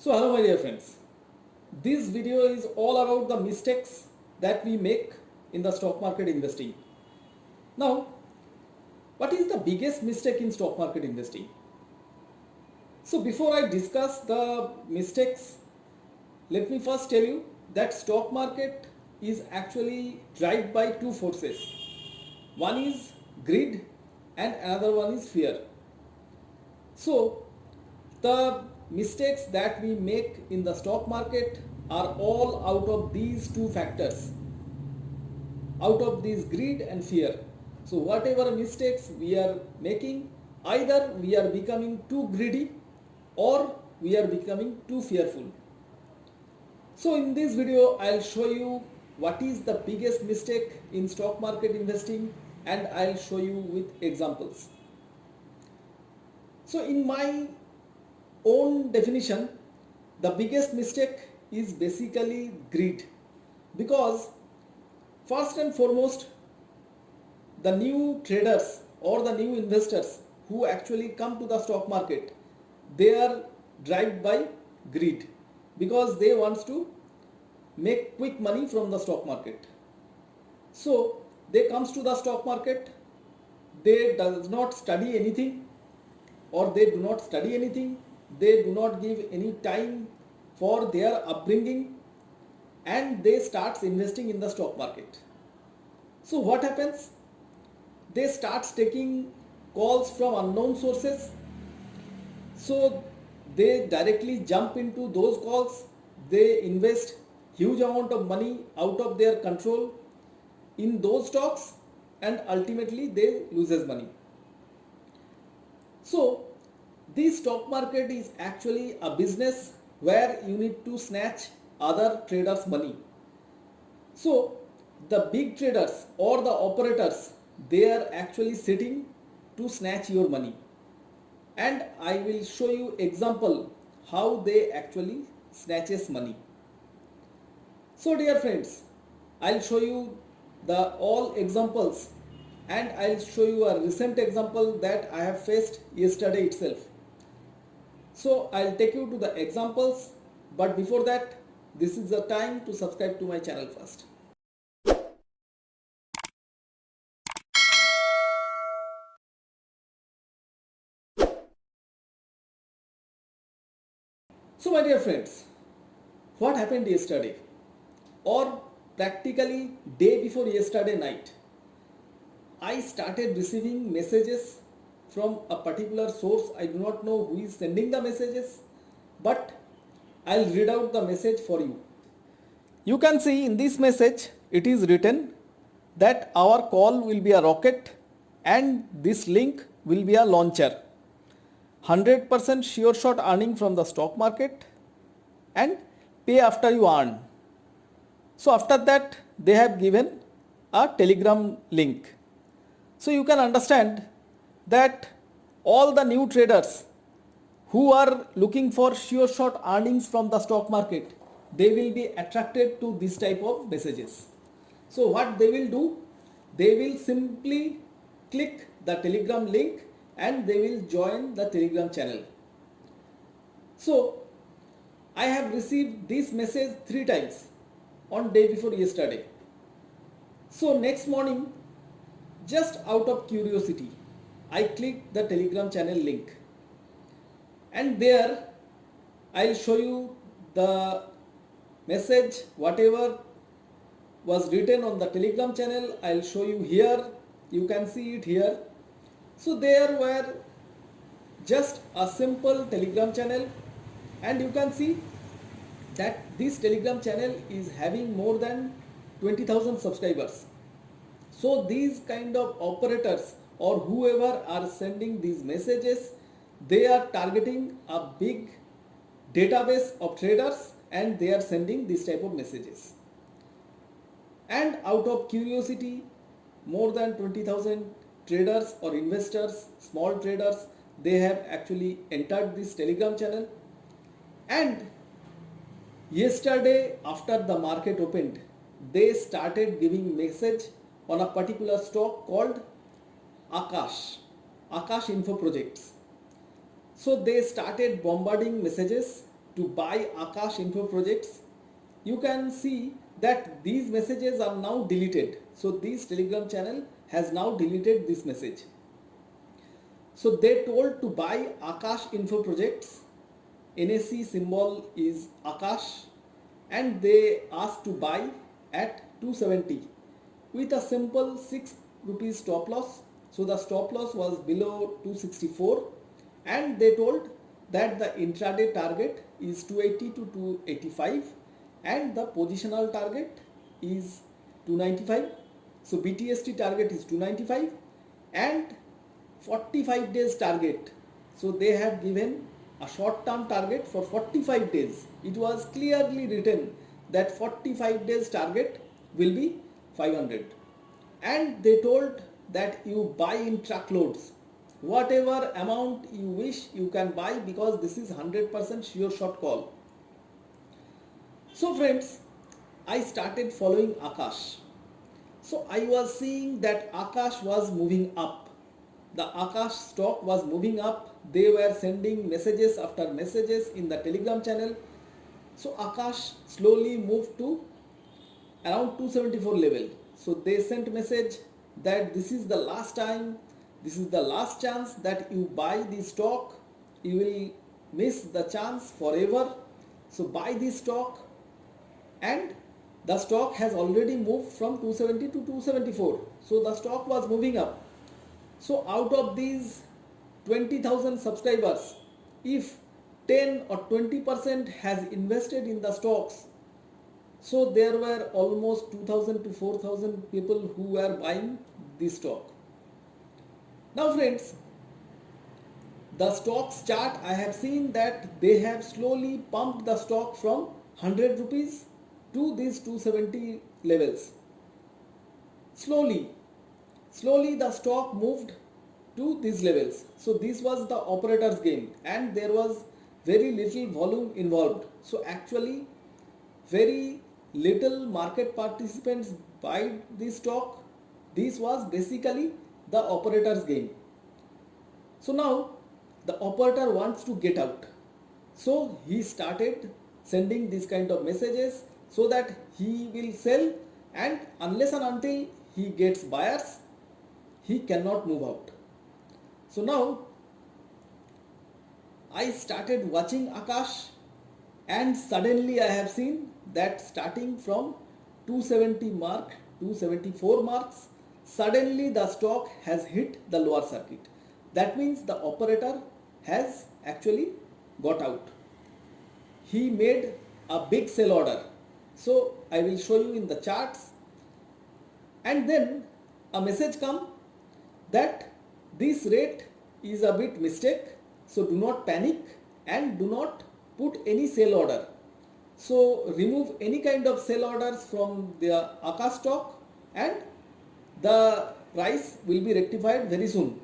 So hello my dear friends, this video is all about the mistakes that we make in the stock market investing. Now, what is the biggest mistake in stock market investing? So before I discuss the mistakes, let me first tell you that stock market is actually driven by two forces. One is greed and another one is fear. So the mistakes that we make in the stock market are all out of these two factors, out of this greed and fear. So whatever mistakes we are making, either we are becoming too greedy or we are becoming too fearful. So in this video I'll show you what is the biggest mistake in stock market investing, and I'll show you with examples. So in my own definition, the biggest mistake is basically greed, because first and foremost, the new traders or the new investors who actually come to the stock market, they are driven by greed because they want to make quick money from the stock market. So they comes to the stock market, they does not study anything, or they do not study anything, they do not give any time for their upbringing, and they starts investing in the stock market. So what happens? They start taking calls from unknown sources. So they directly jump into those calls, they invest huge amount of money out of their control in those stocks, and ultimately they loses money. So the stock market is actually a business where you need to snatch other traders' money. So the big traders or the operators, they are actually sitting to snatch your money, and I will show you example how they actually snatches money. So dear friends, I'll show you the all examples, and I'll show you a recent example that I have faced yesterday itself. So I'll take you to the examples, but before that, this is the time to subscribe to my channel first. So my dear friends, what happened yesterday, or practically day before yesterday night, I started receiving messages from a particular source. I do not know who is sending the messages, but I'll read out the message for you. You can see in this message it is written that our call will be a rocket and this link will be a launcher. 100% sure shot earning from the stock market and pay after you earn. So after that they have given a Telegram link. So you can understand that all the new traders who are looking for sure shot earnings from the stock market, they will be attracted to this type of messages. So what they will do, they will simply click the Telegram link and they will join the Telegram channel. So I have received this message 3 times on day before yesterday. So next morning, just out of curiosity, I clicked the Telegram channel link, and there I'll show you the message, whatever was written on the Telegram channel, I'll show you here. You can see it here. So there were just a simple Telegram channel, and you can see that this Telegram channel is having more than 20,000 subscribers. So these kind of operators or whoever are sending these messages, they are targeting a big database of traders and they are sending this type of messages. And out of curiosity, more than 20,000 traders or investors, small traders, they have actually entered this Telegram channel. And yesterday after the market opened, they started giving message on a particular stock called Akash Info Projects. So they started bombarding messages to buy Akash Info Projects, you can see that these messages are now deleted. So this Telegram channel has now deleted this message. So they told to buy Akash Info Projects. NSE symbol is Akash, and they asked to buy at 270 with a simple 6 rupees stop loss. So the stop loss was below 264, and they told that the intraday target is 280 to 285 and the positional target is 295. So BTST target is 295 and 45 days target. So they have given a short term target for 45 days. It was clearly written that 45 days target will be 500, and they told that you buy in truckloads. Whatever amount you wish you can buy, because this is 100% sure shot call. So friends, I started following Akash. So I was seeing that Akash was moving up. The Akash stock was moving up. They were sending messages after messages in the Telegram channel. So Akash slowly moved to around 274 level. So they sent message that this is the last time, this is the last chance that you buy the stock. You will miss the chance forever. So buy this stock, and the stock has already moved from 270 to 274. So the stock was moving up. So out of these 20,000 subscribers, if 10 or 20% has invested in the stocks, so there were almost 2,000 to 4,000 people who were buying this stock. Now friends, the stocks chart, I have seen that they have slowly pumped the stock from 100 rupees to these 270 levels. Slowly the stock moved to these levels. So this was the operator's game, and there was very little volume involved. So actually very little market participants buy this stock. This was basically the operator's game. So now the operator wants to get out. So he started sending this kind of messages so that he will sell, and unless and until he gets buyers, he cannot move out. So now I started watching Akash, and suddenly I have seen that starting from 270 mark, 274 marks, suddenly the stock has hit the lower circuit. That means the operator has actually got out. He made a big sell order. So I will show you in the charts, and then a message come that this rate is a bit mistake, so do not panic and do not put any sell order. So remove any kind of sell orders from the Akash stock, and the price will be rectified very soon.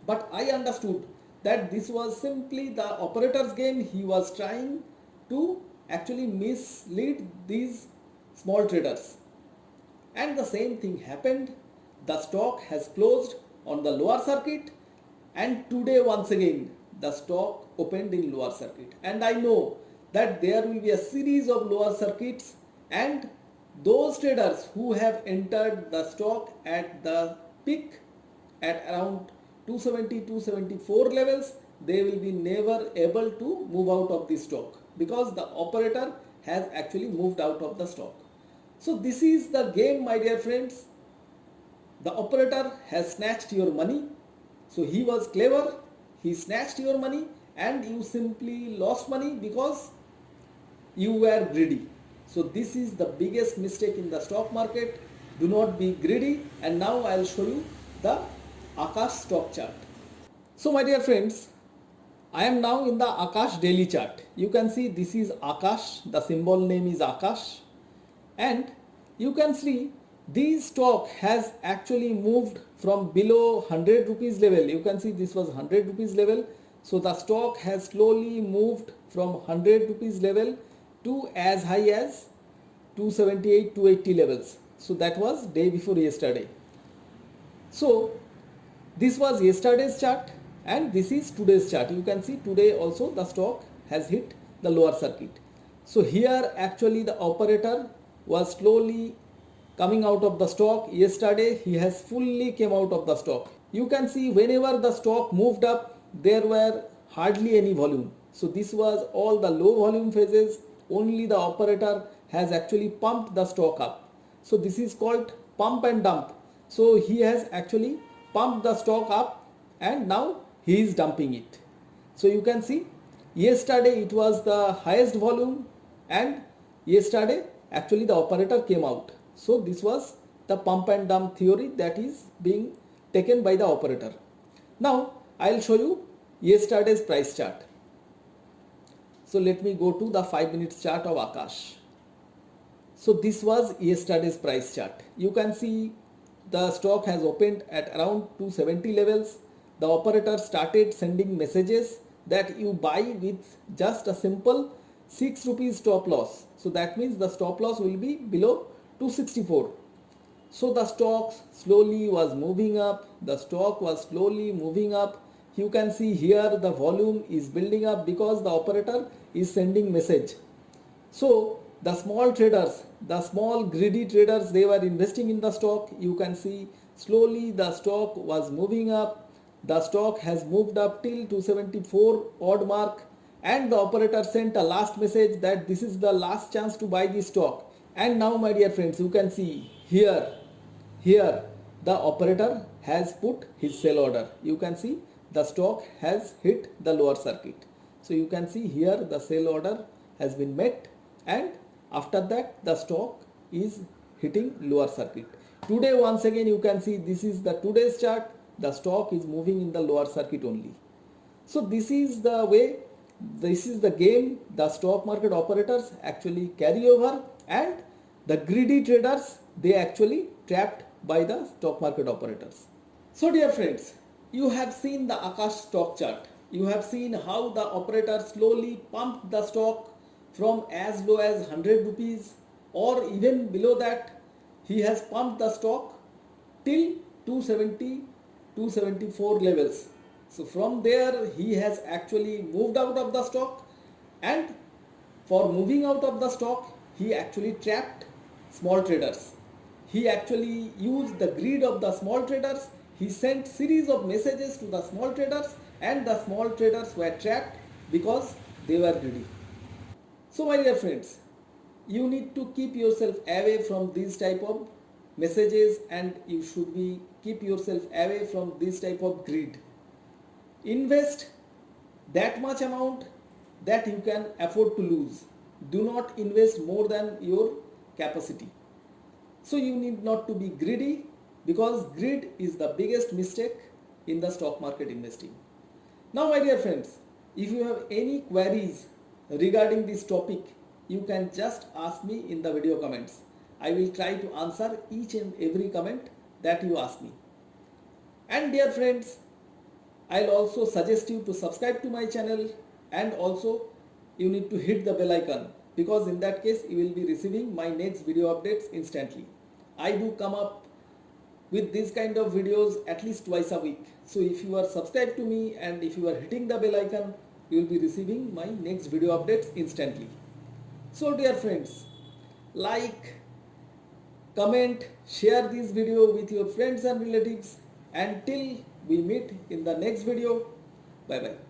But I understood that this was simply the operator's game. He was trying to actually mislead these small traders, and the same thing happened. The stock has closed on the lower circuit, and today once again the stock opened in lower circuit, and I know that there will be a series of lower circuits, and those traders who have entered the stock at the peak at around 270 274 levels, they will be never able to move out of the stock, because the operator has actually moved out of the stock. So this is the game, my dear friends. The operator has snatched your money. So he was clever, he snatched your money, and you simply lost money because you were greedy. So this is the biggest mistake in the stock market. Do not be greedy. And now I will show you the Akash stock chart. So my dear friends, I am now in the Akash daily chart. You can see this is Akash, the symbol name is Akash, and you can see this stock has actually moved from below 100 rupees level. You can see this was 100 rupees level. So the stock has slowly moved from 100 rupees level to as high as 278 280 levels. So that was day before yesterday. So this was yesterday's chart, and this is today's chart. You can see today also the stock has hit the lower circuit. So here actually the operator was slowly coming out of the stock. Yesterday he has fully came out of the stock. You can see whenever the stock moved up, there were hardly any volume. So this was all the low volume phases. Only the operator has actually pumped the stock up. So this is called pump and dump. So he has actually pumped the stock up and now he is dumping it. So you can see yesterday it was the highest volume and yesterday actually the operator came out. So this was the pump and dump theory that is being taken by the operator. Now I will show you yesterday's price chart. So let me go to the 5 minutes chart of Akash. So this was yesterday's price chart. You can see the stock has opened at around 270 levels. The operator started sending messages that you buy with just a simple 6 rupees stop loss. So that means the stop loss will be below 264. So the stock slowly was moving up. The stock was slowly moving up. You can see here the volume is building up because the operator is sending message. So the small traders, the small greedy traders, they were investing in the stock. You can see slowly the stock was moving up. The stock has moved up till 274 odd mark and the operator sent a last message that this is the last chance to buy the stock. And now my dear friends, you can see here the operator has put his sell order. You can see the stock has hit the lower circuit. So you can see here the sell order has been met and after that the stock is hitting lower circuit. Today once again you can see this is the today's chart. The stock is moving in the lower circuit only. So this is the way, this is the game the stock market operators actually carry over and the greedy traders, they actually trapped by the stock market operators. So dear friends, you have seen the Akash stock chart. You have seen how the operator slowly pumped the stock from as low as 100 rupees or even below that. He has pumped the stock till 270, 274 levels. So from there he has actually moved out of the stock and for moving out of the stock he actually trapped small traders. He actually used the greed of the small traders. He sent series of messages to the small traders and the small traders were trapped because they were greedy. So my dear friends, you need to keep yourself away from these type of messages and you should be keep yourself away from this type of greed. Invest that much amount that you can afford to lose. Do not invest more than your capacity. So you need not to be greedy because greed is the biggest mistake in the stock market investing. Now my dear friends, if you have any queries regarding this topic, you can just ask me in the video comments. I will try to answer each and every comment that you ask me. And dear friends, I'll also suggest you to subscribe to my channel and also you need to hit the bell icon because in that case you will be receiving my next video updates instantly. I do come up with this kind of videos at least twice a week. So if you are subscribed to me and if you are hitting the bell icon, you will be receiving my next video updates instantly. So dear friends, like, comment, share this video with your friends and relatives. Until we meet in the next video, bye bye.